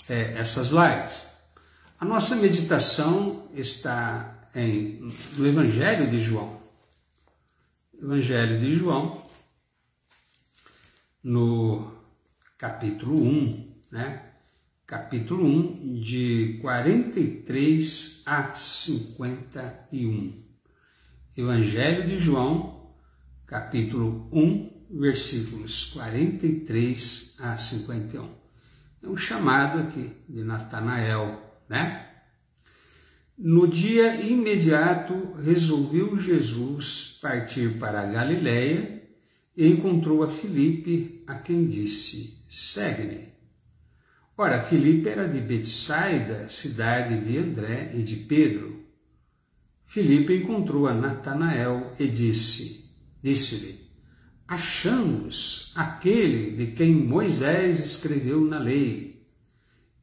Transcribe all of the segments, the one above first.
essas lives. A nossa meditação está no Evangelho de João. Evangelho de João, no capítulo 1, né? Capítulo 1, de 43 a 51. Evangelho de João, capítulo 1, versículos 43 a 51. É um chamado aqui de Natanael, né? No dia imediato, resolveu Jesus partir para a Galileia e encontrou a Filipe, a quem disse: segue-me. Ora, Filipe era de Betsaida, cidade de André e de Pedro. Filipe encontrou a Natanael e disse-lhe: achamos aquele de quem Moisés escreveu na lei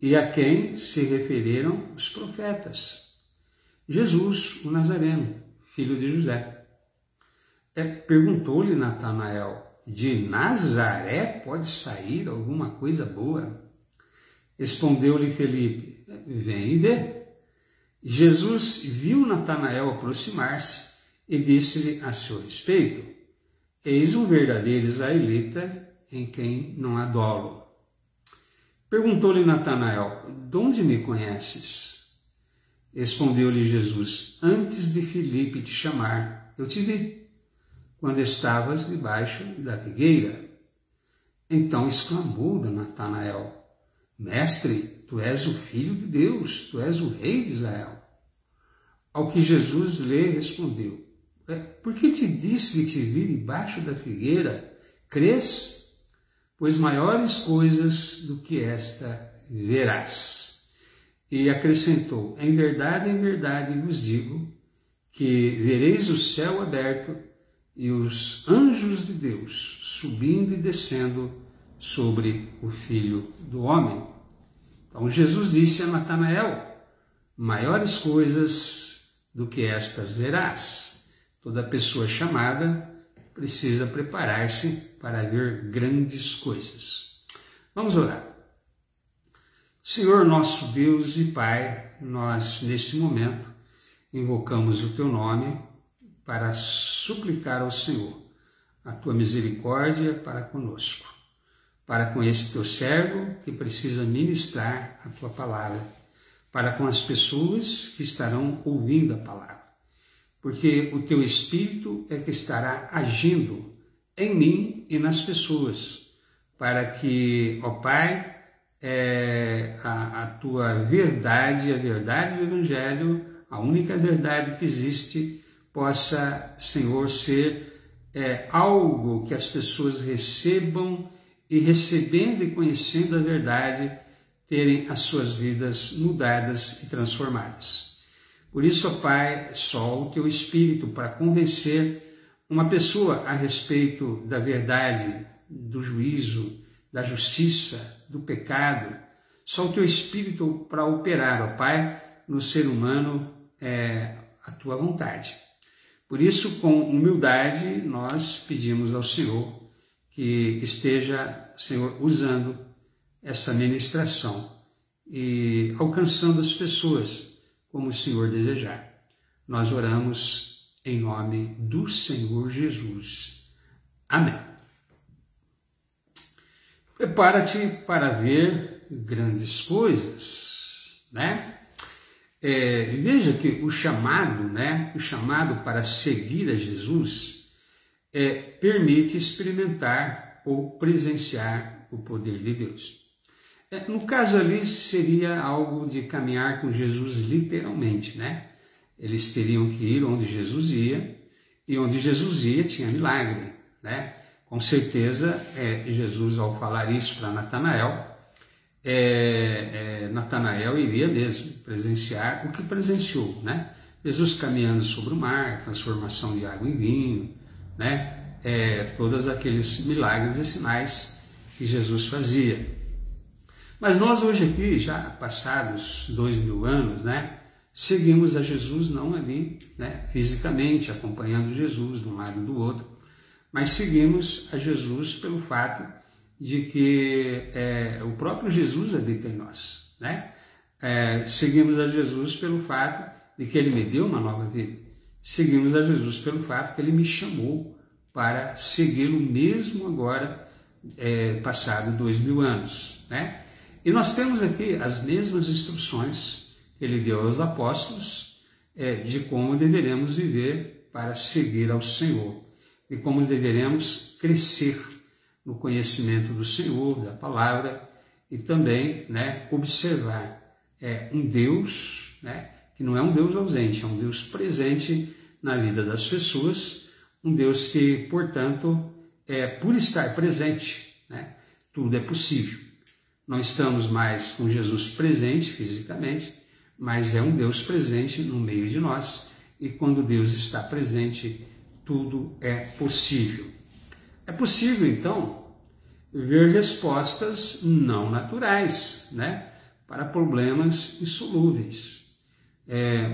e a quem se referiram os profetas, Jesus, o Nazareno, filho de José. Perguntou-lhe Natanael: de Nazaré pode sair alguma coisa boa? Respondeu-lhe Filipe: vem e vê. Jesus viu Natanael aproximar-se e disse-lhe a seu respeito: eis um verdadeiro israelita em quem não há dolo. Perguntou-lhe Natanael: de onde me conheces? Respondeu-lhe Jesus: antes de Filipe te chamar, eu te vi, quando estavas debaixo da figueira. Então exclamou Natanael: mestre, tu és o Filho de Deus, tu és o Rei de Israel. Ao que Jesus lhe respondeu: por que te disse que te vi debaixo da figueira? Crês? Pois maiores coisas do que esta verás. E acrescentou: em verdade vos digo, que vereis o céu aberto e os anjos de Deus subindo e descendo sobre o Filho do Homem. Então Jesus disse a Natanael: maiores coisas do que estas verás. Toda pessoa chamada precisa preparar-se para ver grandes coisas. Vamos orar. Senhor nosso Deus e Pai, nós neste momento invocamos o Teu nome para suplicar ao Senhor a Tua misericórdia para conosco, para com esse Teu servo que precisa ministrar a Tua palavra, para com as pessoas que estarão ouvindo a palavra, porque o Teu Espírito é que estará agindo em mim e nas pessoas, para que, ó Pai, a Tua verdade, a verdade do Evangelho, a única verdade que existe, possa, Senhor, ser algo que as pessoas recebam e recebendo e conhecendo a verdade, terem as suas vidas mudadas e transformadas. Por isso, ó Pai, só o Teu Espírito para convencer uma pessoa a respeito da verdade, do juízo, da justiça, do pecado, só o Teu Espírito para operar, ó Pai, no ser humano a Tua vontade. Por isso, com humildade, nós pedimos ao Senhor que esteja, Senhor, usando essa ministração e alcançando as pessoas como o Senhor desejar. Nós oramos em nome do Senhor Jesus. Amém. Prepara-te para ver grandes coisas, né? Veja que o chamado para seguir a Jesus permite experimentar ou presenciar o poder de Deus. No caso ali seria algo de caminhar com Jesus literalmente, né? Eles teriam que ir onde Jesus ia, e onde Jesus ia tinha milagre, né? Com certeza, Jesus, ao falar isso para Natanael, Natanael iria mesmo presenciar o que presenciou, né? Jesus caminhando sobre o mar, transformação de água em vinho, né? Todos aqueles milagres e sinais que Jesus fazia. Mas nós hoje aqui, já passados 2000 anos, né? Seguimos a Jesus não ali, né? Fisicamente, acompanhando Jesus de um lado e do outro, mas seguimos a Jesus pelo fato de que o próprio Jesus habita em nós. né? Seguimos a Jesus pelo fato de que Ele me deu uma nova vida. Seguimos a Jesus pelo fato que Ele me chamou para segui-lo mesmo agora, passado 2000 anos, né? E nós temos aqui as mesmas instruções que Ele deu aos apóstolos de como deveremos viver para seguir ao Senhor, e como deveremos crescer no conhecimento do Senhor, da palavra, e também, né, observar um Deus, né, que não é um Deus ausente, é um Deus presente na vida das pessoas, um Deus que, portanto, por estar presente, né, tudo é possível. Não estamos mais com Jesus presente fisicamente, mas é um Deus presente no meio de nós, e quando Deus está presente, tudo é possível. É possível, então, ver respostas não naturais, né, para problemas insolúveis.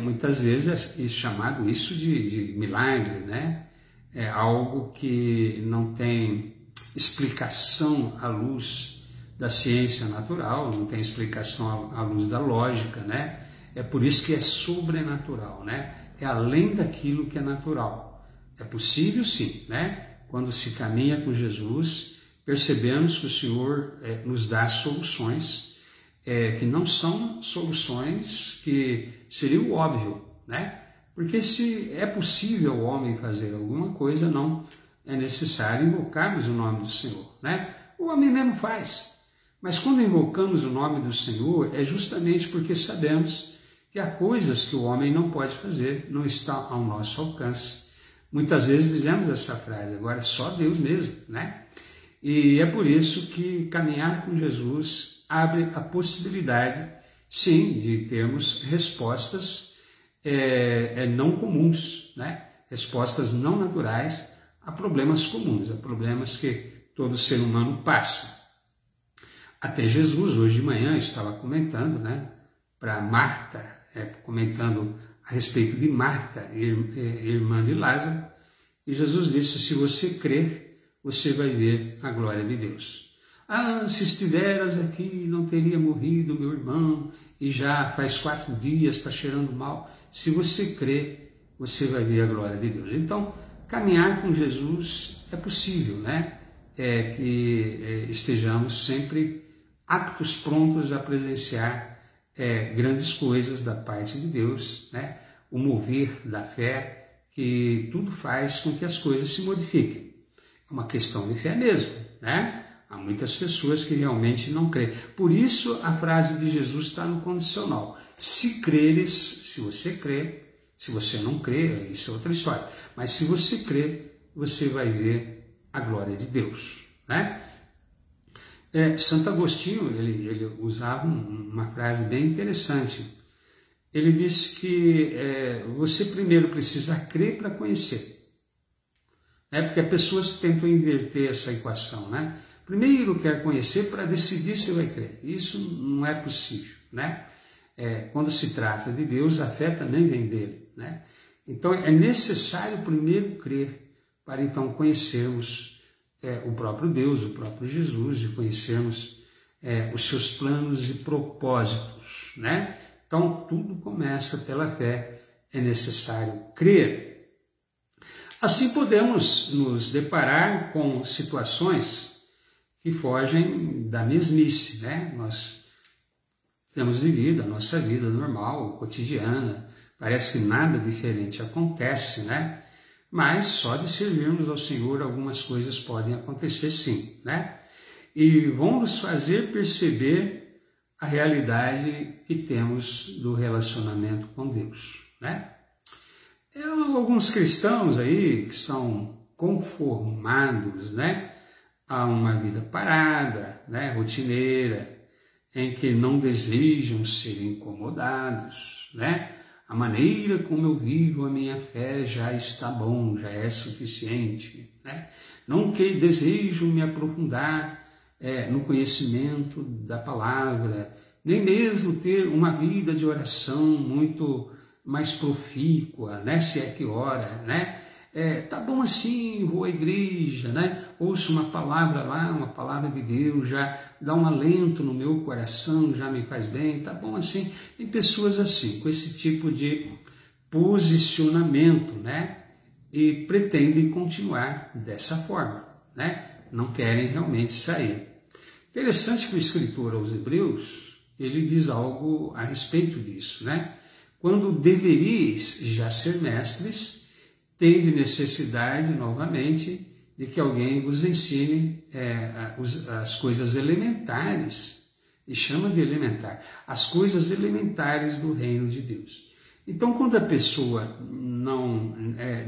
Muitas vezes é chamado isso de milagre, né? É algo que não tem explicação à luz da ciência natural, não tem explicação à luz da lógica, né? É por isso que é sobrenatural, né? É além daquilo que é natural. É possível sim, né? Quando se caminha com Jesus, percebemos que o Senhor nos dá soluções que não são soluções que seria o óbvio, né? Porque se é possível o homem fazer alguma coisa, não é necessário invocarmos o nome do Senhor, né? O homem mesmo faz. Mas quando invocamos o nome do Senhor, é justamente porque sabemos que há coisas que o homem não pode fazer, não está ao nosso alcance. Muitas vezes dizemos essa frase, agora é só Deus mesmo, né? E é por isso que caminhar com Jesus abre a possibilidade, sim, de termos respostas não comuns, né? Respostas não naturais a problemas comuns, a problemas que todo ser humano passa. Até Jesus, hoje de manhã, estava comentando, né, para Marta, comentando a respeito de Marta, irmã de Lázaro, e Jesus disse, se você crer, você vai ver a glória de Deus. Ah, se estiveras aqui, não teria morrido meu irmão, e já faz 4 dias, está cheirando mal. Se você crer, você vai ver a glória de Deus. Então, caminhar com Jesus é possível, né? Que estejamos sempre aptos, prontos a presenciar grandes coisas da parte de Deus, né? O mover da fé, que tudo faz com que as coisas se modifiquem. É uma questão de fé mesmo, né? Há muitas pessoas que realmente não creem. Por isso a frase de Jesus está no condicional. Se creres, se você crê, se você não crê, isso é outra história. Mas se você crê, você vai ver a glória de Deus, né? Santo Agostinho, ele usava uma frase bem interessante. Ele disse que você primeiro precisa crer para conhecer. Porque as pessoas tentam inverter essa equação, né? Primeiro quer conhecer para decidir se vai crer. Isso não é possível, né? Quando se trata de Deus, a fé também vem dele, né? Então é necessário primeiro crer para então conhecermos o próprio Deus, o próprio Jesus, de conhecermos os seus planos e propósitos, né? Então tudo começa pela fé, é necessário crer. Assim podemos nos deparar com situações que fogem da mesmice, né? Nós temos vivido a nossa vida normal, cotidiana, parece que nada diferente acontece, né? Mas só de servirmos ao Senhor algumas coisas podem acontecer sim, né? E vão nos fazer perceber a realidade que temos do relacionamento com Deus, né? Alguns cristãos aí que são conformados, né, a uma vida parada, né, rotineira, em que não desejam ser incomodados, né? A maneira como eu vivo a minha fé já está bom, já é suficiente, né? Não que desejo me aprofundar no conhecimento da palavra, nem mesmo ter uma vida de oração muito mais profícua, né? Se é que ora, né? Tá bom assim, vou à igreja, né? ouço uma palavra lá, uma palavra de Deus, já dá um alento no meu coração, já me faz bem, tá bom assim. Tem pessoas assim, com esse tipo de posicionamento, né? E pretendem continuar dessa forma, né? Não querem realmente sair. Interessante que o escritor aos Hebreus, ele diz algo a respeito disso, né? Quando deveríeis já ser mestres, tende necessidade, novamente, de que alguém vos ensine as coisas elementares, e chama de elementar, as coisas elementares do reino de Deus. Então, quando a pessoa não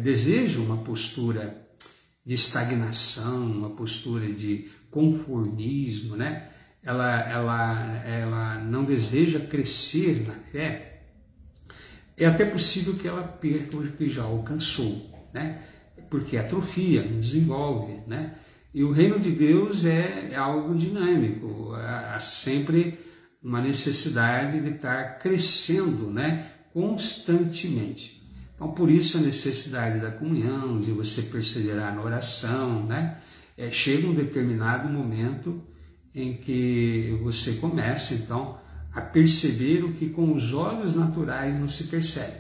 deseja uma postura de estagnação, uma postura de conformismo, né? Ela não deseja crescer na fé, é até possível que ela perca o que já alcançou, né? Porque atrofia, não desenvolve, né? E o reino de Deus é algo dinâmico, há sempre uma necessidade de estar crescendo, né? Constantemente. Então, por isso a necessidade da comunhão, de você perseverar na oração, né? Chega um determinado momento em que você começa, então, a perceber o que com os olhos naturais não se percebe,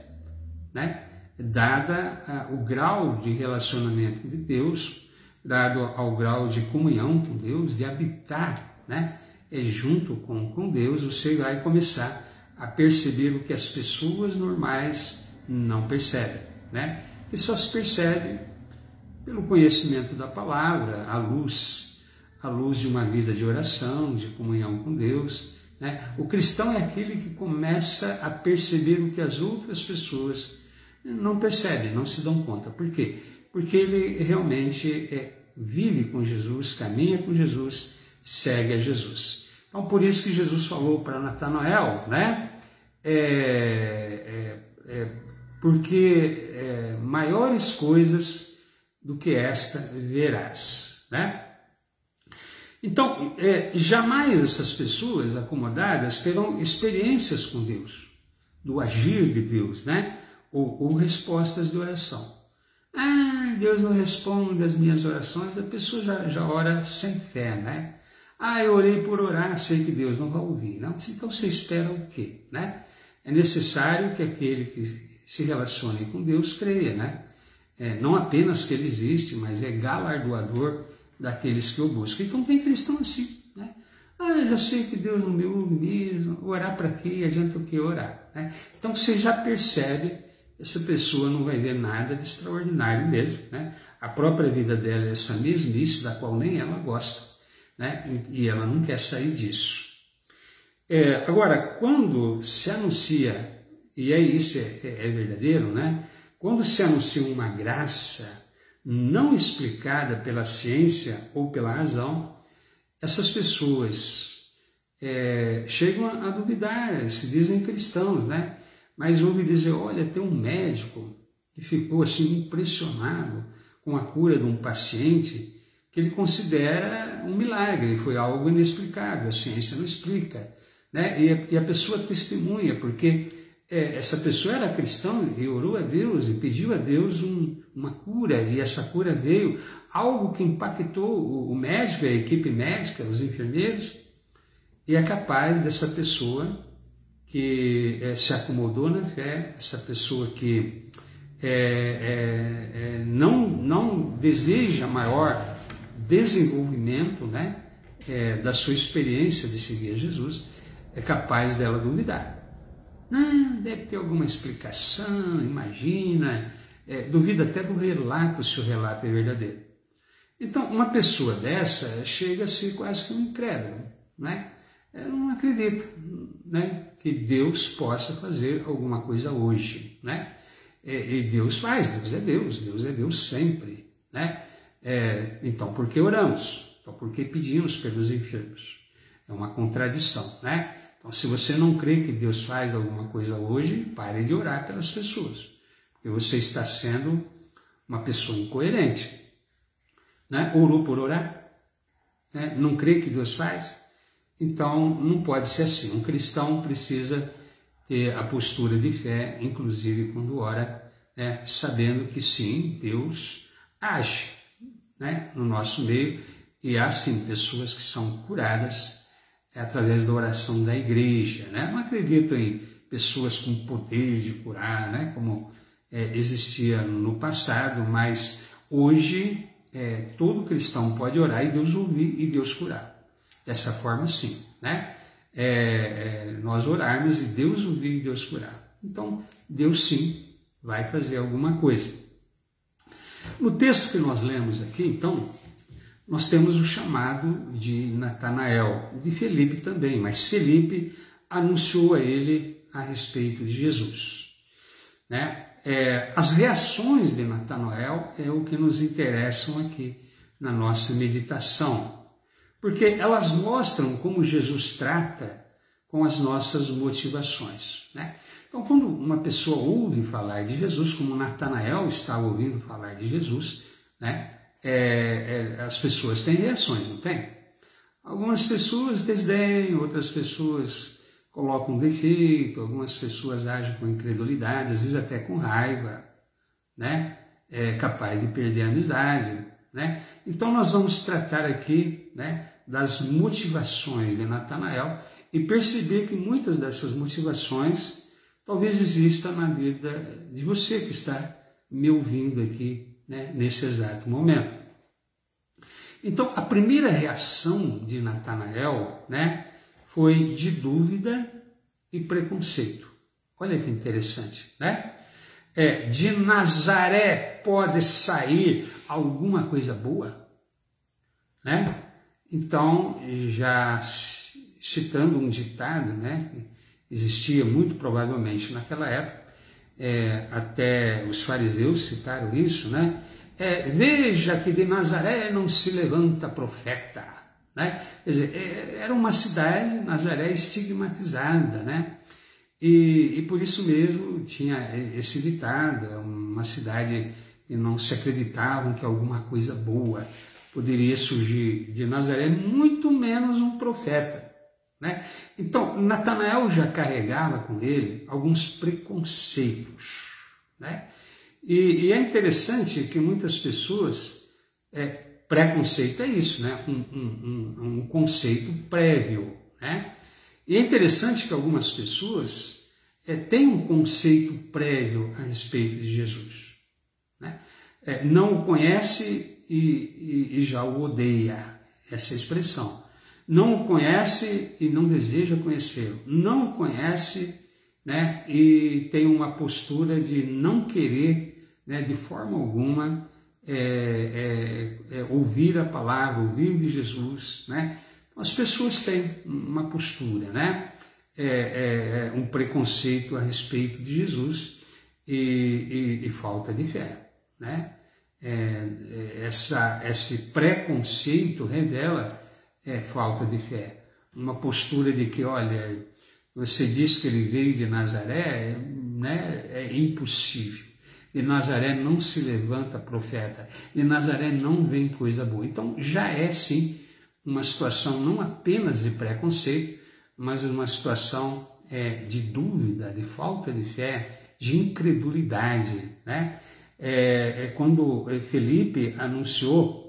né? Dada o grau de relacionamento com Deus, dado ao grau de comunhão com Deus, de habitar, né? Junto com Deus, você vai começar a perceber o que as pessoas normais não percebem, né? E só se percebe pelo conhecimento da palavra, à luz de uma vida de oração, de comunhão com Deus, né? O cristão é aquele que começa a perceber o que as outras pessoas não percebem, não se dão conta. Por quê? Porque ele realmente vive com Jesus, caminha com Jesus, segue a Jesus. Então, por isso que Jesus falou para Natanael, né? Porque maiores coisas do que esta verás, né? Então, jamais essas pessoas acomodadas terão experiências com Deus, do agir de Deus, né? Ou respostas de oração. Ah, Deus não responde as minhas orações, a pessoa já ora sem fé, né? Ah, eu orei por orar, sei que Deus não vai ouvir. Não? Então você espera o quê, né? É necessário que aquele que se relacione com Deus creia, né? Não apenas que ele existe, mas é galardoador daqueles que o buscam. Então tem cristão assim, né? Ah, eu já sei que Deus não me ouve mesmo, orar para quê? Adianta o que orar, né? Então você já percebe, essa pessoa não vai ver nada de extraordinário mesmo, né? A própria vida dela é essa mesmice da qual nem ela gosta, né? E ela não quer sair disso. Agora, quando se anuncia, e isso é verdadeiro, né? Quando se anuncia uma graça não explicada pela ciência ou pela razão, essas pessoas chegam a duvidar, se dizem cristãos, né? Mas ouve dizer, olha, tem um médico que ficou assim impressionado com a cura de um paciente que ele considera um milagre, foi algo inexplicável, a ciência não explica, né? E a pessoa testemunha, porque essa pessoa era cristã e orou a Deus e pediu a Deus uma cura, e essa cura veio, algo que impactou o médico, a equipe médica, os enfermeiros, e é capaz dessa pessoa que se acomodou na fé, essa pessoa que não deseja maior desenvolvimento, né, da sua experiência de seguir a Jesus, é capaz dela duvidar. Não, deve ter alguma explicação, imagina, duvida até do relato, se o relato é verdadeiro. Então, uma pessoa dessa chega a ser quase que um incrédulo, né? Eu não acredito, né, que Deus possa fazer alguma coisa hoje, né? E Deus faz, Deus é Deus sempre, né? Então, por que oramos? Então, por que pedimos pelos enfermos? É uma contradição, né? Então, se você não crê que Deus faz alguma coisa hoje, pare de orar pelas pessoas, porque você está sendo uma pessoa incoerente, né? Orou por orar, né? Não crê que Deus faz? Então, não pode ser assim. Um cristão precisa ter a postura de fé, inclusive quando ora, né? Sabendo que sim, Deus age, né, no nosso meio, e há sim pessoas que são curadas através da oração da igreja, né? Não acredito em pessoas com poder de curar, né, como existia no passado, mas hoje todo cristão pode orar e Deus ouvir e Deus curar. Dessa forma, sim, né? Nós orarmos e Deus ouvir e Deus curar. Então, Deus sim vai fazer alguma coisa. No texto que nós lemos aqui, então, nós temos o chamado de Natanael, de Felipe também, mas Felipe anunciou a ele a respeito de Jesus, né? As reações de Natanael é o que nos interessam aqui na nossa meditação, porque elas mostram como Jesus trata com as nossas motivações, né? Então, quando uma pessoa ouve falar de Jesus, como Natanael estava ouvindo falar de Jesus, né? As pessoas têm reações, não tem? Algumas pessoas desdenham, outras pessoas colocam defeito, algumas pessoas agem com incredulidade, às vezes até com raiva, né? É capaz de perder a amizade, né? Então nós vamos tratar aqui, né, das motivações de Natanael e perceber que muitas dessas motivações talvez exista na vida de você que está me ouvindo aqui, né, nesse exato momento. Então, a primeira reação de Natanael, né, foi de dúvida e preconceito. Olha que interessante, né? De Nazaré pode sair alguma coisa boa, né? Então, já citando um ditado, né, que existia muito provavelmente naquela época, até os fariseus citaram isso, né? Veja que de Nazaré não se levanta profeta, né? Quer dizer, era uma cidade, Nazaré, estigmatizada, né? E por isso mesmo tinha esse ditado, uma cidade que não se acreditavam que alguma coisa boa poderia surgir de Nazaré, muito menos um profeta, né? Então, Natanael já carregava com ele alguns preconceitos, né? E é interessante que muitas pessoas, preconceito é isso, né? Um conceito prévio, né? E é interessante que algumas pessoas têm um conceito prévio a respeito de Jesus, né? Não o conhece e já o odeia, essa é a expressão. Não o conhece e não deseja conhecê-lo. Não o conhece, né, e tem uma postura de não querer, né, de forma alguma, ouvir a palavra, ouvir de Jesus, né? As pessoas têm uma postura, né? Um preconceito a respeito de Jesus e falta de fé, né? Esse preconceito revela falta de fé. Uma postura de que, olha, você diz que ele veio de Nazaré, né? É impossível. De Nazaré não se levanta profeta. De Nazaré não vem coisa boa. Então já é sim uma situação não apenas de preconceito, mas uma situação de dúvida, de falta de fé, de incredulidade, né? Quando Felipe anunciou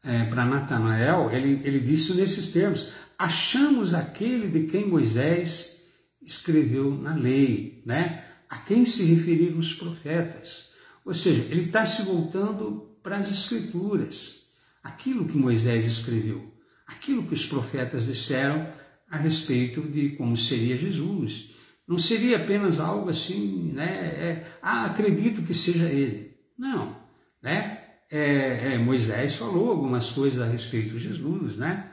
para Natanael, ele disse nesses termos: achamos aquele de quem Moisés escreveu na lei, né? A quem se referiram os profetas. Ou seja, ele está se voltando para as Escrituras, aquilo que Moisés escreveu, aquilo que os profetas disseram a respeito de como seria Jesus. Não seria apenas algo assim, né? Acredito que seja ele. Não, né? Moisés falou algumas coisas a respeito de Jesus, né?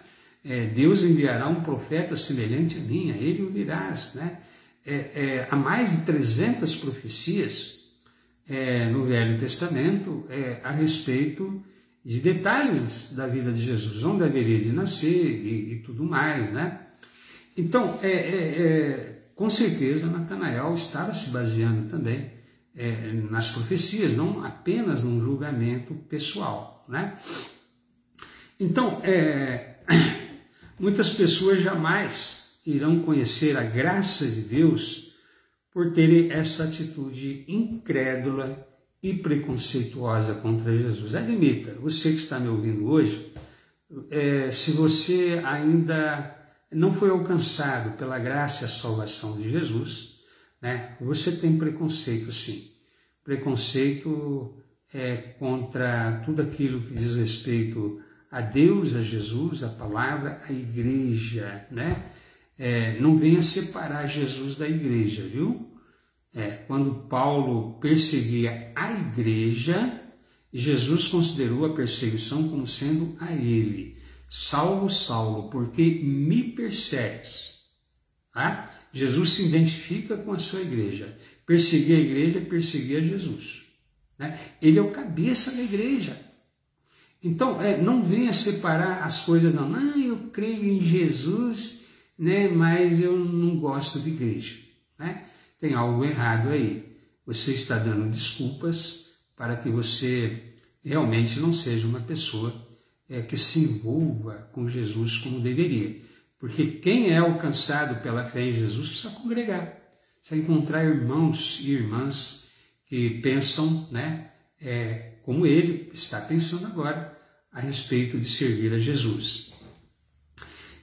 Deus enviará um profeta semelhante a mim, a ele ouvirás, né? Há mais de 300 profecias no Velho Testamento a respeito de detalhes da vida de Jesus, onde haveria de nascer e tudo mais, né? Então, com certeza, Natanael estava se baseando também nas profecias, não apenas num julgamento pessoal, né? Então, muitas pessoas jamais irão conhecer a graça de Deus por terem essa atitude incrédula e preconceituosa contra Jesus. Admita, você que está me ouvindo hoje, se você ainda não foi alcançado pela graça e a salvação de Jesus, né, você tem preconceito, sim. Preconceito contra tudo aquilo que diz respeito a Deus, a Jesus, a palavra, a igreja, né? Não venha separar Jesus da igreja, viu? Quando Paulo perseguia a igreja, Jesus considerou a perseguição como sendo a ele. Saulo, Saulo, porque me persegues? Tá? Jesus se identifica com a sua igreja. Perseguir a igreja é perseguir a Jesus, né? Ele é o cabeça da igreja. Então, não venha separar as coisas, não. Não, eu creio em Jesus, né, mas eu não gosto de igreja, né? Tem algo errado aí. Você está dando desculpas para que você realmente não seja uma pessoa que se envolva com Jesus como deveria. Porque quem é alcançado pela fé em Jesus precisa congregar, precisa encontrar irmãos e irmãs que pensam, né, como ele está pensando agora a respeito de servir a Jesus.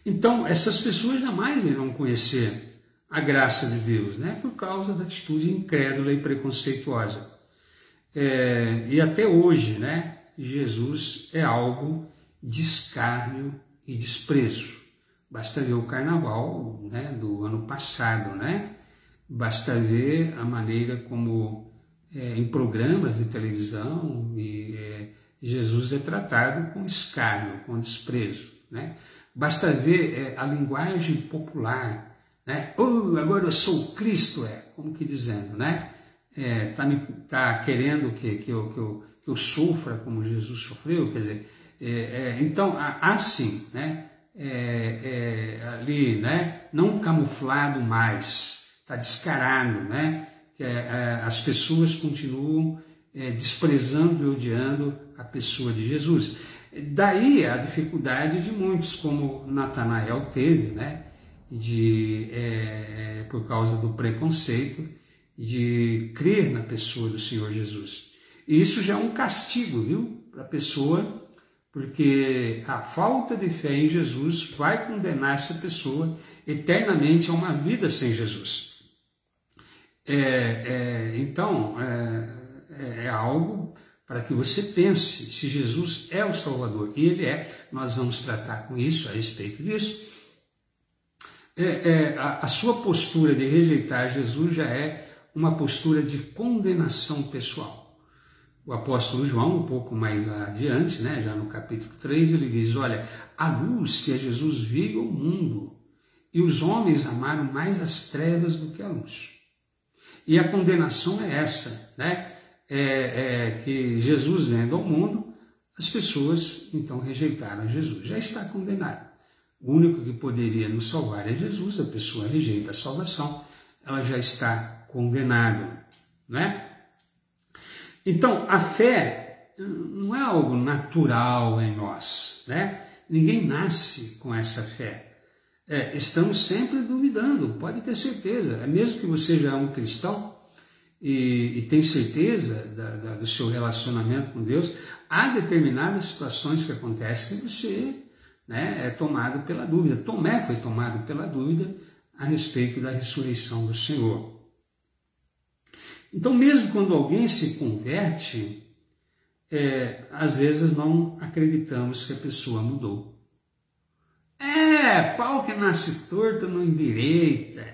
Então, essas pessoas jamais irão conhecer a graça de Deus, né, por causa da atitude incrédula e preconceituosa. E até hoje, né, Jesus é algo de escárnio e desprezo. Basta ver o carnaval, né, do ano passado, né? Basta ver a maneira como em programas de televisão Jesus é tratado com escárnio, com desprezo, né? Basta ver a linguagem popular, né? Agora eu sou o Cristo, como que dizendo, né? Tá querendo que eu sofra como Jesus sofreu, quer dizer, então assim, né? Ali, né? Não camuflado mais, está descarado, né? Que as pessoas continuam desprezando e odiando a pessoa de Jesus. Daí a dificuldade de muitos, como Natanael teve, né? Por causa do preconceito, de crer na pessoa do Senhor Jesus. E isso já é um castigo, viu, para a pessoa, porque a falta de fé em Jesus vai condenar essa pessoa eternamente a uma vida sem Jesus. Então, é algo para que você pense, se Jesus é o Salvador, e Ele nós vamos tratar com isso, a respeito disso, a sua postura de rejeitar Jesus já é uma postura de condenação pessoal. O apóstolo João, um pouco mais adiante, né, já no capítulo 3, ele diz, olha, a luz que é Jesus veio ao mundo, e os homens amaram mais as trevas do que a luz. E a condenação é essa, né? Que Jesus vendo ao mundo, as pessoas então rejeitaram Jesus. Já está condenado. O único que poderia nos salvar é Jesus, a pessoa rejeita a salvação, ela já está condenada, né? Então, a fé não é algo natural em nós, né? Ninguém nasce com essa fé. Estamos sempre duvidando, pode ter certeza. Mesmo que você já é um cristão e tem certeza do seu relacionamento com Deus, há determinadas situações que acontecem e você, né, é tomado pela dúvida. Tomé foi tomado pela dúvida a respeito da ressurreição do Senhor. Então, mesmo quando alguém se converte, às vezes não acreditamos que a pessoa mudou. Pau que nasce torto não endireita.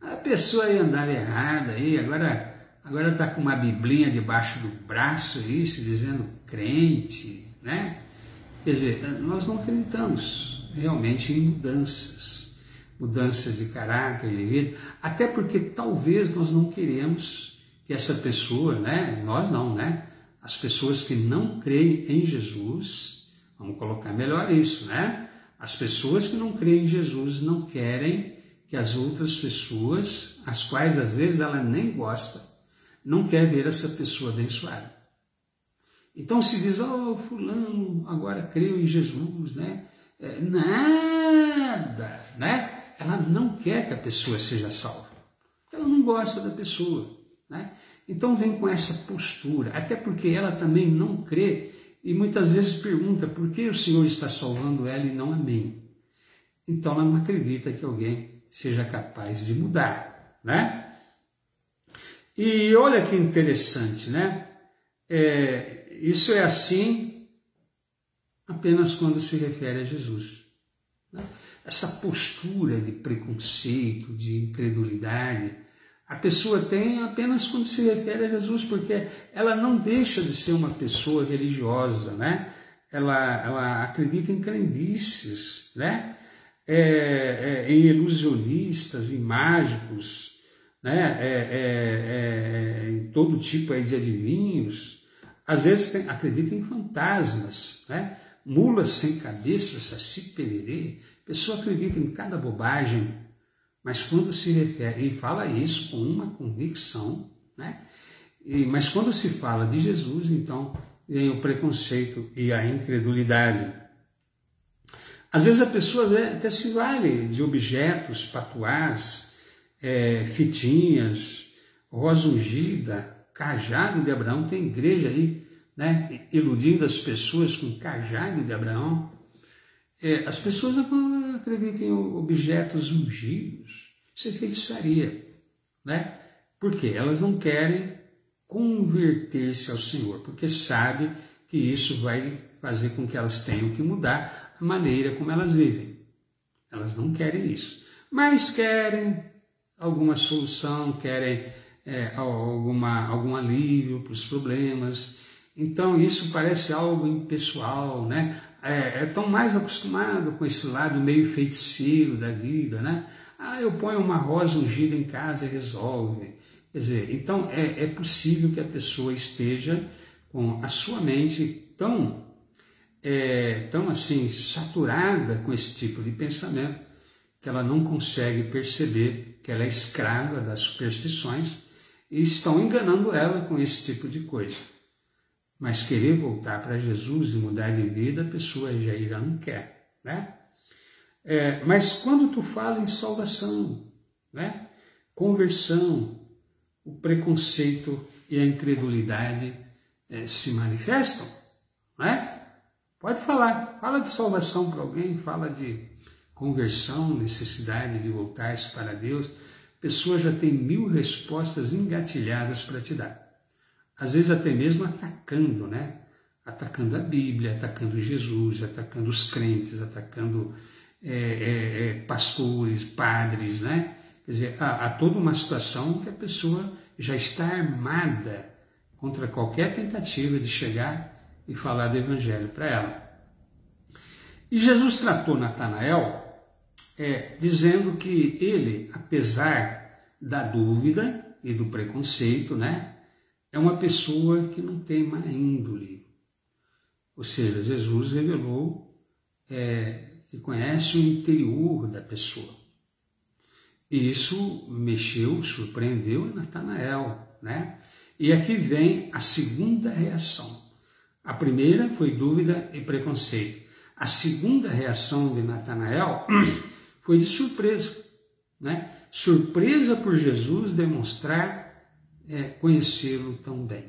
A pessoa aí andava errada, aí, agora está com uma biblinha debaixo do braço, aí, se dizendo crente, né? Quer dizer, nós não acreditamos realmente em mudanças de caráter, de vida, até porque talvez nós não queremos que essa pessoa, né? Nós não, né? As pessoas que não creem em Jesus, vamos colocar melhor isso, né? As pessoas que não creem em Jesus não querem que as outras pessoas, as quais às vezes ela nem gosta, não quer ver essa pessoa abençoada. Então se diz, fulano agora creu em Jesus, né? Nada, né? Ela não quer que a pessoa seja salva, porque ela não gosta da pessoa, né? Então vem com essa postura, até porque ela também não crê e muitas vezes pergunta por que o Senhor está salvando ela e não a mim. Então ela não acredita que alguém seja capaz de mudar, né? E olha que interessante, né? Isso é assim apenas quando se refere a Jesus, né? Essa postura de preconceito, de incredulidade, a pessoa tem apenas quando se refere a Jesus, porque ela não deixa de ser uma pessoa religiosa, né? Ela acredita em crendices, né? Em ilusionistas, em mágicos, né? Em todo tipo aí de adivinhos. Às vezes acredita em fantasmas, né? Mulas sem cabeça, saci pererê. A pessoa acredita em cada bobagem, mas quando se refere, e fala isso com uma convicção, né? Mas quando se fala de Jesus, então vem o preconceito e a incredulidade. Às vezes a pessoa até se vale de objetos, patuás, fitinhas, rosa ungida, cajado de Abraão. Tem igreja aí, né, iludindo as pessoas com cajado de Abraão. As pessoas acreditam em objetos ungidos. Isso é feitiçaria, né? Porque elas não querem converter-se ao Senhor, porque sabem que isso vai fazer com que elas tenham que mudar a maneira como elas vivem. Elas não querem isso, mas querem alguma solução, querem algum alívio para os problemas. Então isso parece algo impessoal, né? Estão mais acostumados com esse lado meio feiticeiro da vida, né? Eu ponho uma rosa ungida em casa e resolve. Quer dizer, então é possível que a pessoa esteja com a sua mente tão assim saturada com esse tipo de pensamento que ela não consegue perceber que ela é escrava das superstições e estão enganando ela com esse tipo de coisa. Mas querer voltar para Jesus e mudar de vida, a pessoa já não quer, né? Mas quando tu fala em salvação, né? Conversão, o preconceito e a incredulidade se manifestam, né? Pode falar, fala de salvação para alguém, fala de conversão, necessidade de voltar-se para Deus. A pessoa já tem 1000 respostas engatilhadas para te dar. Às vezes até mesmo atacando, né? Atacando a Bíblia, atacando Jesus, atacando os crentes, atacando pastores, padres, né? Quer dizer, há toda uma situação que a pessoa já está armada contra qualquer tentativa de chegar e falar do Evangelho para ela. E Jesus tratou Natanael dizendo que ele, apesar da dúvida e do preconceito, né? É uma pessoa que não tem má índole. Ou seja, Jesus revelou que conhece o interior da pessoa. E isso mexeu, surpreendeu Natanael, né? E aqui vem a segunda reação. A primeira foi dúvida e preconceito. A segunda reação de Natanael foi de surpresa, né? Surpresa por Jesus demonstrar conhecê-lo tão bem.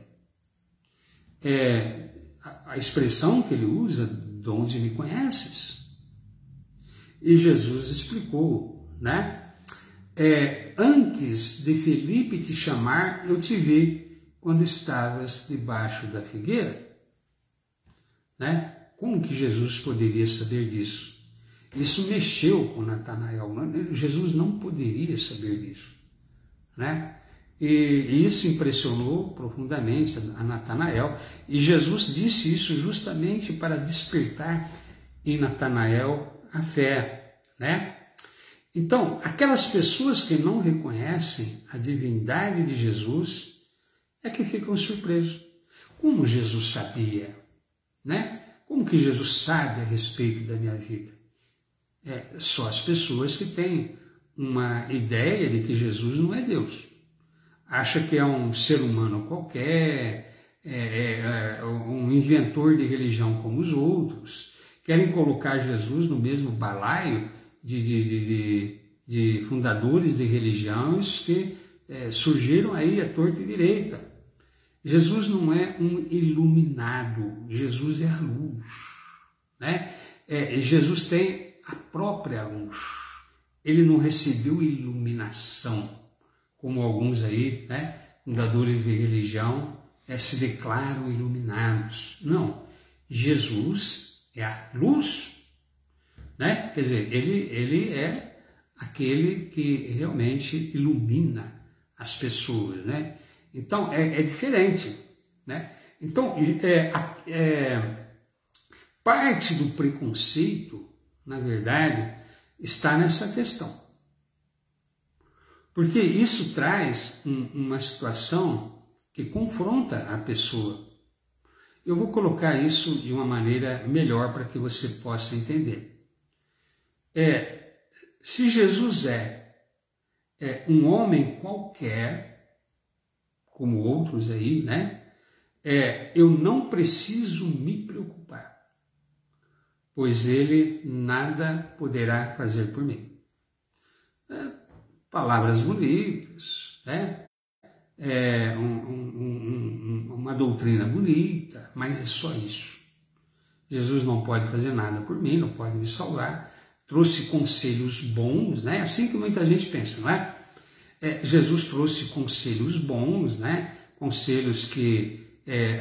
A expressão que ele usa, de onde me conheces? E Jesus explicou, né? Antes de Felipe te chamar, eu te vi quando estavas debaixo da figueira. Né? Como que Jesus poderia saber disso? Isso mexeu com Natanael. Jesus não poderia saber disso, né? E isso impressionou profundamente a Natanael. E Jesus disse isso justamente para despertar em Natanael a fé, né? Então, aquelas pessoas que não reconhecem a divindade de Jesus é que ficam surpresos. Como Jesus sabia, né? Como que Jesus sabe a respeito da minha vida? Só as pessoas que têm uma ideia de que Jesus não é Deus. Acha que é um ser humano qualquer, um inventor de religião como os outros. Querem colocar Jesus no mesmo balaio de fundadores de religiões que surgiram aí à torta e direita. Jesus não é um iluminado, Jesus é a luz, né? Jesus tem a própria luz, ele não recebeu iluminação, como alguns aí, né, fundadores de religião, se declaram iluminados. Não, Jesus é a luz, né? Quer dizer, ele é aquele que realmente ilumina as pessoas, né? Então, é diferente, né? Então, parte do preconceito, na verdade, está nessa questão. Porque isso traz uma situação que confronta a pessoa. Eu vou colocar isso de uma maneira melhor para que você possa entender. Se Jesus é um homem qualquer, como outros aí, né? Eu não preciso me preocupar, pois ele nada poderá fazer por mim. Palavras bonitas, né? Uma doutrina bonita, mas é só isso. Jesus não pode fazer nada por mim, não pode me salvar. Trouxe conselhos bons, né? Assim que muita gente pensa, não é? Jesus trouxe conselhos bons, né? Conselhos que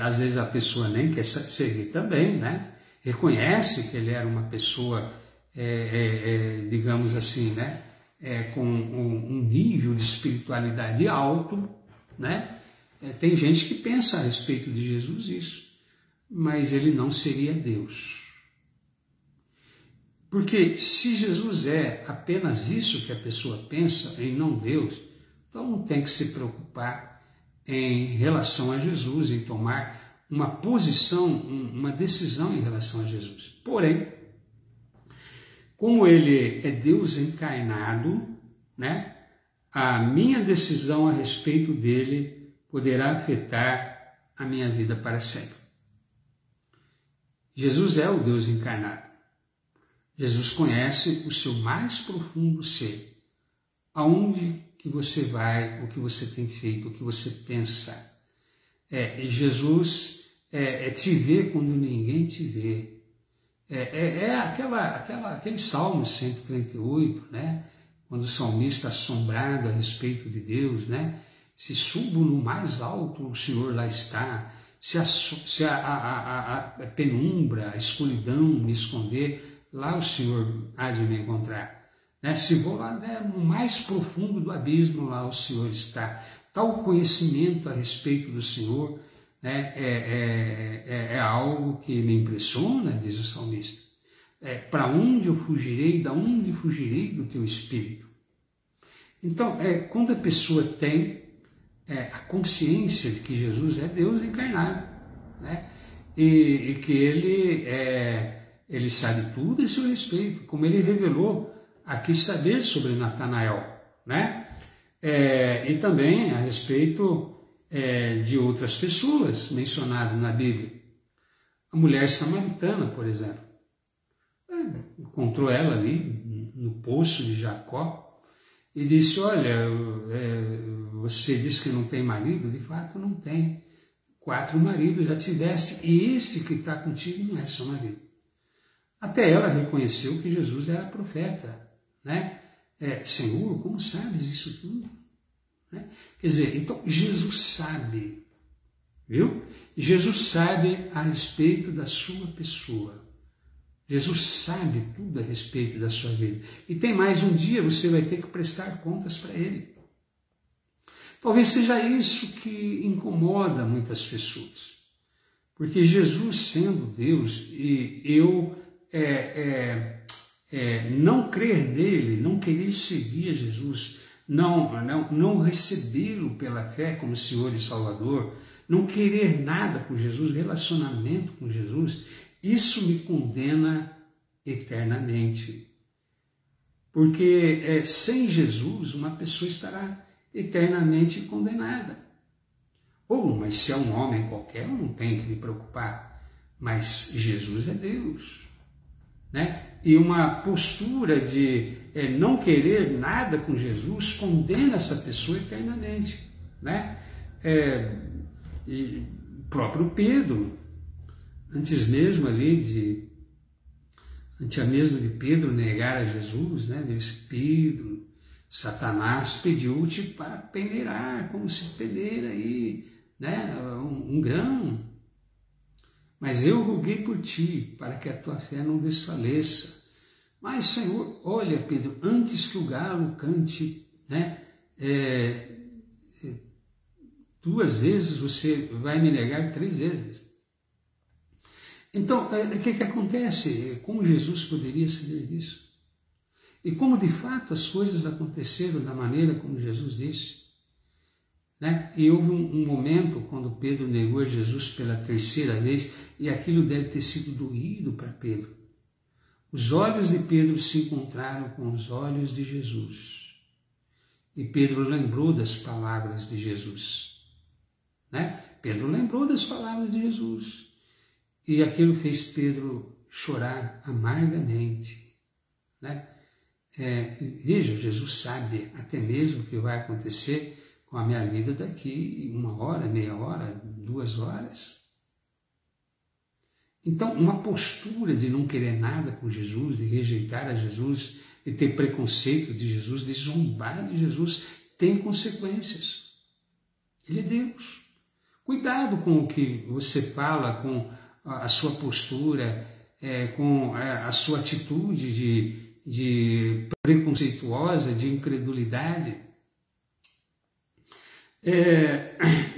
às vezes a pessoa nem quer seguir também, né? Reconhece que ele era uma pessoa, digamos assim, né? Com um nível de espiritualidade alto, né? Tem gente que pensa a respeito de Jesus isso, mas ele não seria Deus. Porque se Jesus é apenas isso que a pessoa pensa e não Deus, então não tem que se preocupar em relação a Jesus, em tomar uma posição, uma decisão em relação a Jesus. Porém, como ele é Deus encarnado, né, a minha decisão a respeito dele poderá afetar a minha vida para sempre. Jesus é o Deus encarnado. Jesus conhece o seu mais profundo ser. Aonde que você vai, o que você tem feito, o que você pensa. Jesus te vê quando ninguém te vê. Aquele Salmo 138, né? Quando o salmista assombrado a respeito de Deus, né? Se subo no mais alto, o Senhor lá está. Se a penumbra, a escuridão me esconder, lá o Senhor há de me encontrar. Né? Se vou lá, né, no mais profundo do abismo, lá o Senhor está. Tal conhecimento a respeito do Senhor, né, é algo que me impressiona, diz o salmista. Para onde eu fugirei? Da onde fugirei do teu Espírito? Então, quando a pessoa tem a consciência de que Jesus é Deus encarnado, né, e que ele sabe tudo a seu respeito, como ele revelou aqui saber sobre Natanael, né? E também a respeito de outras pessoas mencionadas na Bíblia. A mulher samaritana, por exemplo. Encontrou ela ali no poço de Jacó e disse, olha, você disse que não tem marido? De fato não tem. 4 maridos já tiveste e este que está contigo não é seu marido. Até ela reconheceu que Jesus era profeta, né? Senhor, como sabes isso tudo? Né? Quer dizer, então Jesus sabe, viu? Jesus sabe a respeito da sua pessoa. Jesus sabe tudo a respeito da sua vida. E tem mais, um dia você vai ter que prestar contas para Ele. Talvez seja isso que incomoda muitas pessoas. Porque Jesus sendo Deus e eu não crer nele, não querer seguir a Jesus, não recebê-lo pela fé como Senhor e Salvador, não querer nada com Jesus, relacionamento com Jesus, isso me condena eternamente. Porque sem Jesus uma pessoa estará eternamente condenada. Mas se é um homem qualquer, eu não tenho que me preocupar. Mas Jesus é Deus. Né? E uma postura de não querer nada com Jesus condena essa pessoa eternamente, né? E o próprio Pedro, antes mesmo de Pedro negar a Jesus, né? Ele disse: Pedro, Satanás pediu-te para peneirar, como se peneira aí, né? Um grão. Mas eu roguei por ti, para que a tua fé não desfaleça. Mas, Senhor, olha, Pedro, antes que o galo cante, né? 2 vezes você vai me negar 3 vezes. Então, o que acontece? Como Jesus poderia ceder disso? E como de fato as coisas aconteceram da maneira como Jesus disse? Né? E houve um momento quando Pedro negou Jesus pela 3ª vez, e aquilo deve ter sido doído para Pedro. Os olhos de Pedro se encontraram com os olhos de Jesus. E Pedro lembrou das palavras de Jesus. Né? Pedro lembrou das palavras de Jesus. E aquilo fez Pedro chorar amargamente. Né? Veja, Jesus sabe até mesmo o que vai acontecer com a minha vida daqui 1 hora, meia hora, 2 horas. Então, uma postura de não querer nada com Jesus, de rejeitar a Jesus, de ter preconceito de Jesus, de zombar de Jesus, tem consequências. Ele é Deus. Cuidado com o que você fala, com a sua postura, com a sua atitude de preconceituosa, de incredulidade.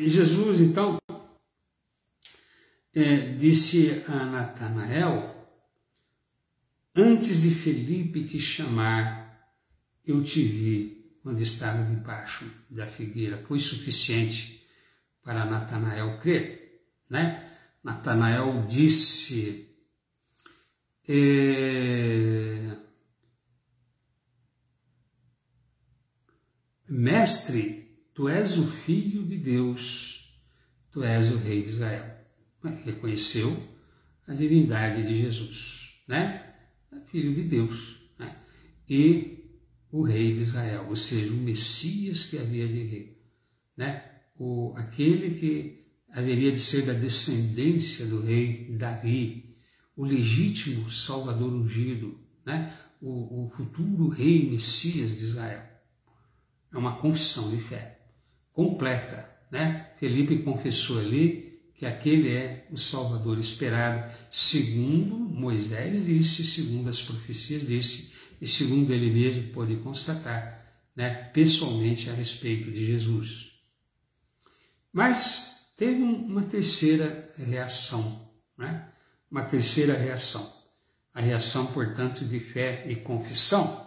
Jesus, então, disse a Natanael: antes de Felipe te chamar, eu te vi quando estava debaixo da figueira. Foi suficiente para Natanael crer, né? Natanael disse: Mestre, tu és o Filho de Deus, tu és o Rei de Israel. Reconheceu a divindade de Jesus, né? Filho de Deus, né? E o Rei de Israel, ou seja, o Messias que havia de vir, né? Aquele que haveria de ser da descendência do rei Davi, o legítimo Salvador ungido, né? O futuro Rei Messias de Israel. É uma confissão de fé completa, né? Felipe confessou ali que aquele é o Salvador esperado, segundo Moisés disse, segundo as profecias disse, e segundo ele mesmo pôde constatar, né, pessoalmente a respeito de Jesus. Mas teve uma terceira reação, né? Uma terceira reação. A reação, portanto, de fé e confissão.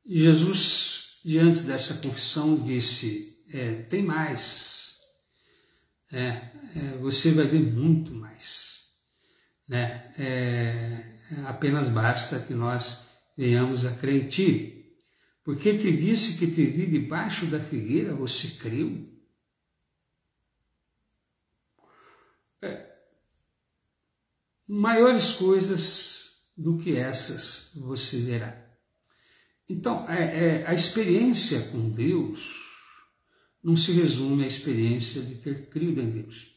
Jesus, diante dessa confissão, disse: tem mais, você vai ver muito mais, né? Apenas basta que nós venhamos a crer em ti, porque te disse que te vi debaixo da figueira, você creu? Maiores coisas do que essas você verá. Então, a experiência com Deus não se resume à experiência de ter crido em Deus.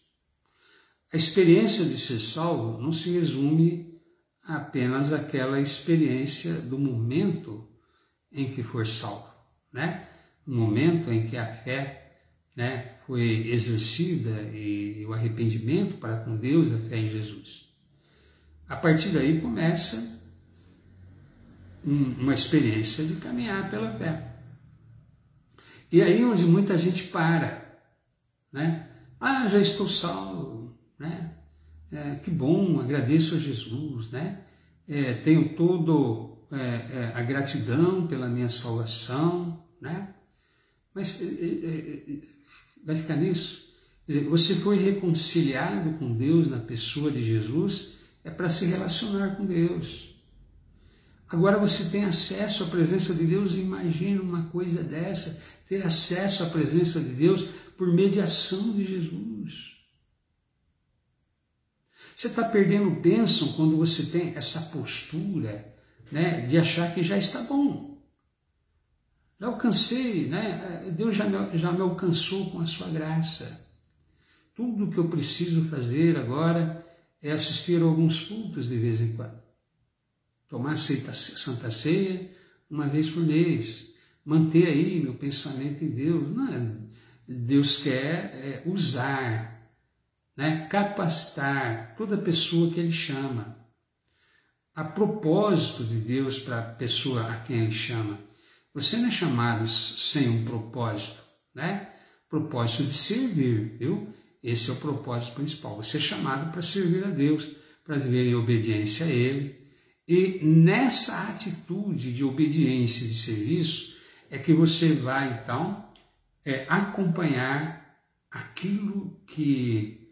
A experiência de ser salvo não se resume apenas àquela experiência do momento em que for salvo, né? No momento em que a fé, né, foi exercida e o arrependimento para com Deus, a fé em Jesus. A partir daí começa uma experiência de caminhar pela fé. E aí onde muita gente para, né? Já estou salvo, né? Que bom, agradeço a Jesus, né? Tenho todo a gratidão pela minha salvação, né? Mas vai ficar nisso? Quer dizer, você foi reconciliado com Deus na pessoa de Jesus, para se relacionar com Deus. Agora você tem acesso à presença de Deus. Imagina uma coisa dessa, ter acesso à presença de Deus por mediação de Jesus. Você está perdendo bênção quando você tem essa postura, né, de achar que já está bom. Já alcancei, né? Deus já me alcançou com a sua graça. Tudo que eu preciso fazer agora é assistir a alguns cultos de vez em quando. Tomar Santa Ceia uma vez por mês. Manter aí meu pensamento em Deus. Não, Deus quer usar, né, capacitar toda pessoa que Ele chama. A propósito de Deus para a pessoa a quem Ele chama. Você não é chamado sem um propósito, né? Propósito de servir, viu? Esse é o propósito principal. Você é chamado para servir a Deus, para viver em obediência a Ele. E nessa atitude de obediência e de serviço é que você vai, então, acompanhar aquilo que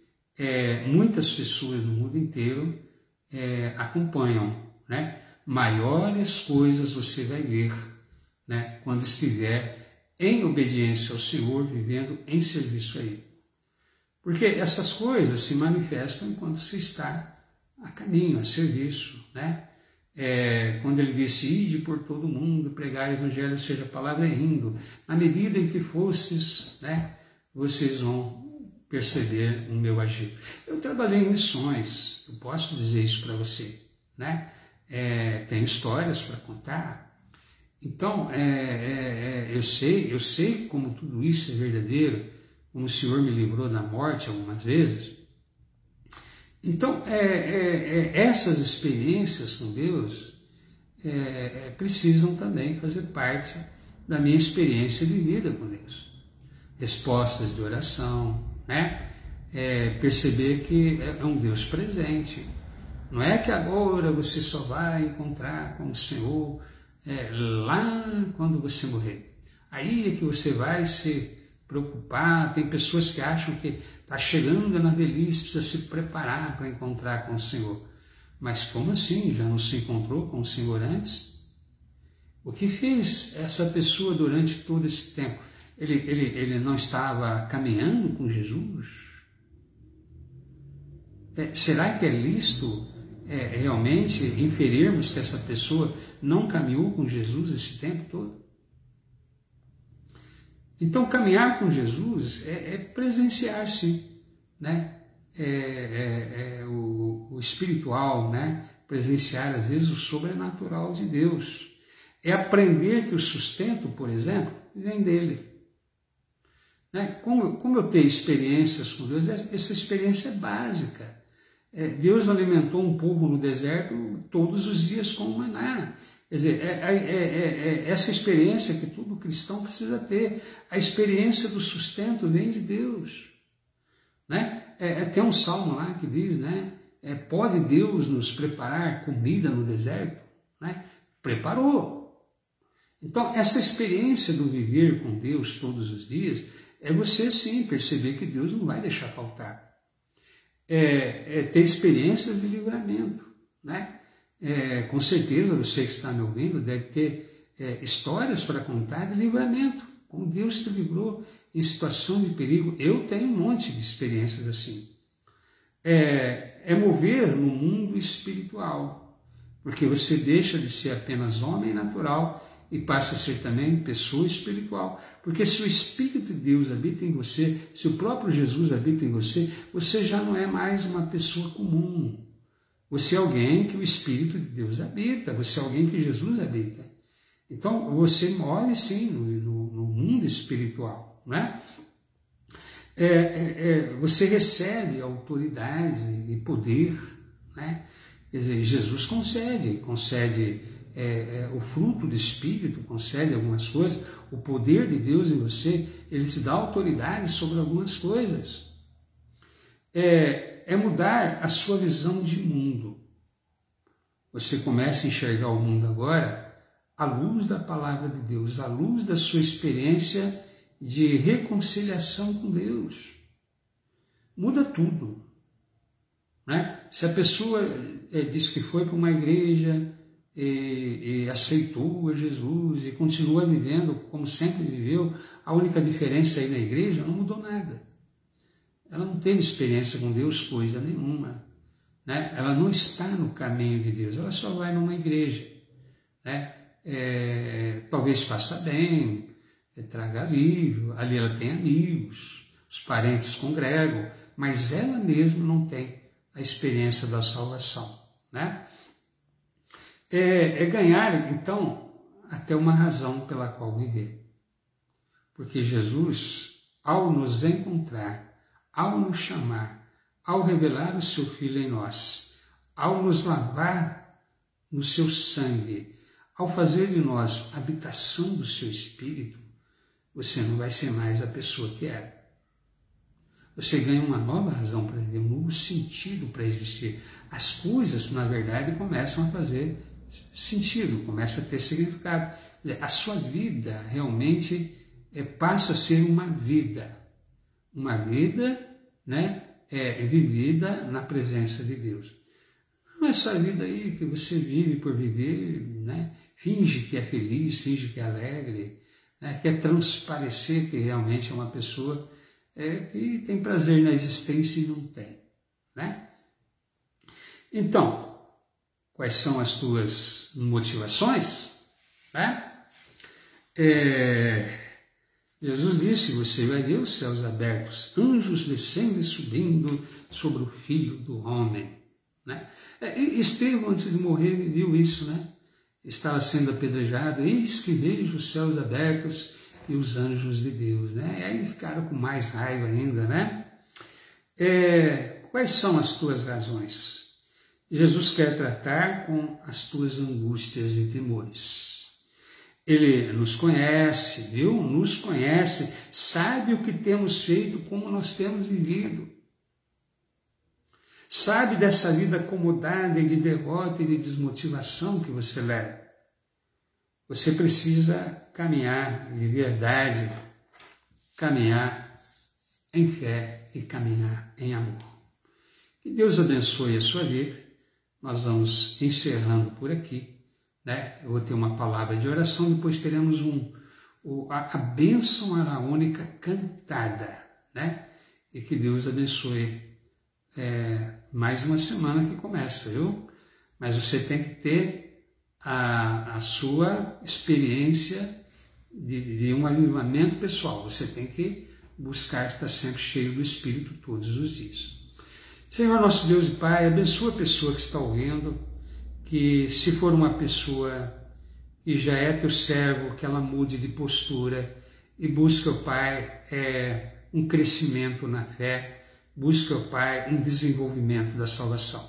muitas pessoas no mundo inteiro acompanham, né? Maiores coisas você vai ver, né, quando estiver em obediência ao Senhor, vivendo em serviço a Ele. Porque essas coisas se manifestam enquanto você está a caminho, a serviço, né? Quando ele disse, ide por todo mundo, pregar o evangelho, ou seja, a palavra é indo. Na medida em que fostes, né, vocês vão perceber o meu agir. Eu trabalhei em missões, eu posso dizer isso para você, né? Tenho histórias para contar. Então, eu sei como tudo isso é verdadeiro, como o Senhor me livrou da morte algumas vezes. Então, essas experiências com Deus precisam também fazer parte da minha experiência de vida com Deus. Respostas de oração, né? Perceber que é um Deus presente. Não é que agora você só vai encontrar com o Senhor lá quando você morrer. Aí é que você vai se preocupar. Tem pessoas que acham que está chegando na velhice, precisa se preparar para encontrar com o Senhor. Mas como assim? Já não se encontrou com o Senhor antes? O que fez essa pessoa durante todo esse tempo? Ele não estava caminhando com Jesus? Será que é lícito realmente inferirmos que essa pessoa não caminhou com Jesus esse tempo todo? Então, caminhar com Jesus é presenciar, sim, né? O espiritual, né? Presenciar, às vezes, o sobrenatural de Deus. É aprender que o sustento, por exemplo, vem dele. Né? Como eu tenho experiências com Deus, essa experiência é básica. Deus alimentou um povo no deserto todos os dias com maná. Quer dizer, essa experiência que todo cristão precisa ter. A experiência do sustento vem de Deus. Né? Tem um salmo lá que diz, né? Pode Deus nos preparar comida no deserto? Né? Preparou. Então, essa experiência do viver com Deus todos os dias é você, sim, perceber que Deus não vai deixar faltar. Ter experiências de livramento, né? Com certeza, você que está me ouvindo deve ter histórias para contar de livramento, como Deus te livrou em situação de perigo. Eu tenho um monte de experiências assim. Mover no mundo espiritual, porque você deixa de ser apenas homem natural e passa a ser também pessoa espiritual. Porque se o Espírito de Deus habita em você, se o próprio Jesus habita em você, você já não é mais uma pessoa comum. Você é alguém que o Espírito de Deus habita, você é alguém que Jesus habita. Então, você mora, sim, no mundo espiritual, né? Você recebe autoridade e poder, né? Quer dizer, Jesus concede o fruto do Espírito, concede algumas coisas, o poder de Deus em você, ele te dá autoridade sobre algumas coisas. Mudar a sua visão de mundo. Você começa a enxergar o mundo agora à luz da palavra de Deus, à luz da sua experiência de reconciliação com Deus. Muda tudo. Né? Se a pessoa diz que foi para uma igreja e aceitou a Jesus e continua vivendo como sempre viveu, a única diferença aí na igreja não mudou nada. Ela não teve experiência com Deus, coisa nenhuma. né? Ela não está no caminho de Deus, ela só vai numa igreja, né? Talvez faça bem, traga alívio, ali ela tem amigos, os parentes congregam, mas ela mesma não tem a experiência da salvação, né? Ganhar, então, até uma razão pela qual viver. Porque Jesus, ao nos encontrar, ao nos chamar, ao revelar o seu Filho em nós, ao nos lavar no seu sangue, ao fazer de nós habitação do seu Espírito, você não vai ser mais a pessoa que era. Você ganha uma nova razão para viver, um novo sentido para existir. As coisas, na verdade, começam a fazer sentido, começam a ter significado. A sua vida realmente passa a ser uma vida, né, vivida na presença de Deus. Não é essa vida aí que você vive por viver, né, finge que é feliz, finge que é alegre, né, quer transparecer que realmente é uma pessoa que tem prazer na existência e não tem, né? Então, quais são as tuas motivações, né? Jesus disse, você vai ver os céus abertos, anjos descendo e subindo sobre o Filho do Homem, né? Estevão, antes de morrer, viu isso, né? Estava sendo apedrejado, eis que vejo os céus abertos e os anjos de Deus, né? E aí ficaram com mais raiva ainda, né? Quais são as tuas razões? Jesus quer tratar com as tuas angústias e temores. Ele nos conhece, viu? Nos conhece, sabe o que temos feito, como nós temos vivido. Sabe dessa vida acomodada e de derrota e de desmotivação que você leva. Você precisa caminhar de verdade, caminhar em fé e caminhar em amor. Que Deus abençoe a sua vida. Nós vamos encerrando por aqui, né? Eu vou ter uma palavra de oração, depois teremos a bênção araônica cantada, né? E que Deus abençoe mais uma semana que começa, viu? Mas você tem que ter a sua experiência de um avivamento pessoal. Você tem que buscar estar sempre cheio do Espírito todos os dias. Senhor, nosso Deus e Pai, abençoa a pessoa que está ouvindo, que se for uma pessoa que já é teu servo, que ela mude de postura e busque, ó Pai, um crescimento na fé, busque, ó Pai, um desenvolvimento da salvação.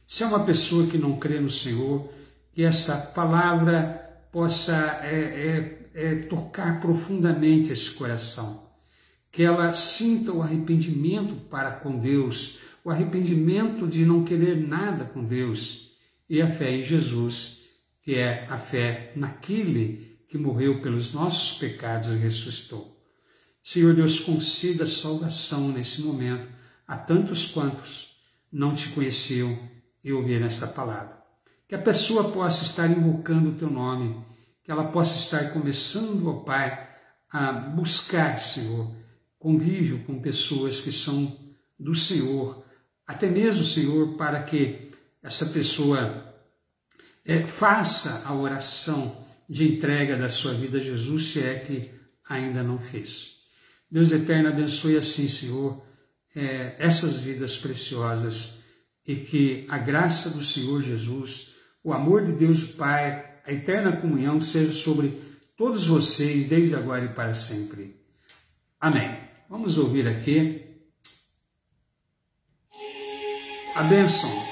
Se é uma pessoa que não crê no Senhor, que essa palavra possa tocar profundamente esse coração, que ela sinta o arrependimento para com Deus, o arrependimento de não querer nada com Deus e a fé em Jesus, que é a fé naquele que morreu pelos nossos pecados e ressuscitou. Senhor Deus, conceda salvação nesse momento a tantos quantos não te conheciam e ouviram esta palavra. Que a pessoa possa estar invocando o teu nome, que ela possa estar começando, ó Pai, a buscar, Senhor, convívio com pessoas que são do Senhor, até mesmo, Senhor, para que essa pessoa faça a oração de entrega da sua vida a Jesus, se é que ainda não fez. Deus eterno, abençoe assim, Senhor, essas vidas preciosas e que a graça do Senhor Jesus, o amor de Deus Pai, a eterna comunhão seja sobre todos vocês, desde agora e para sempre. Amém. Vamos ouvir aqui a bênção.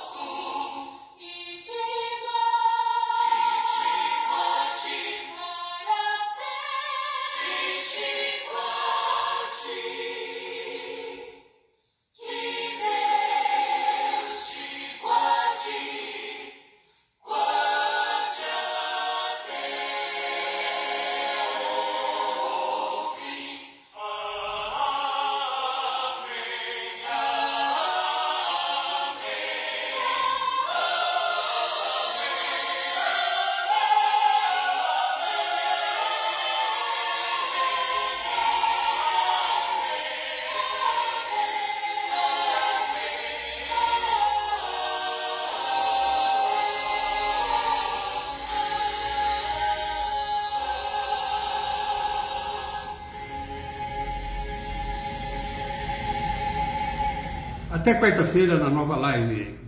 School. Até quarta-feira na nova live.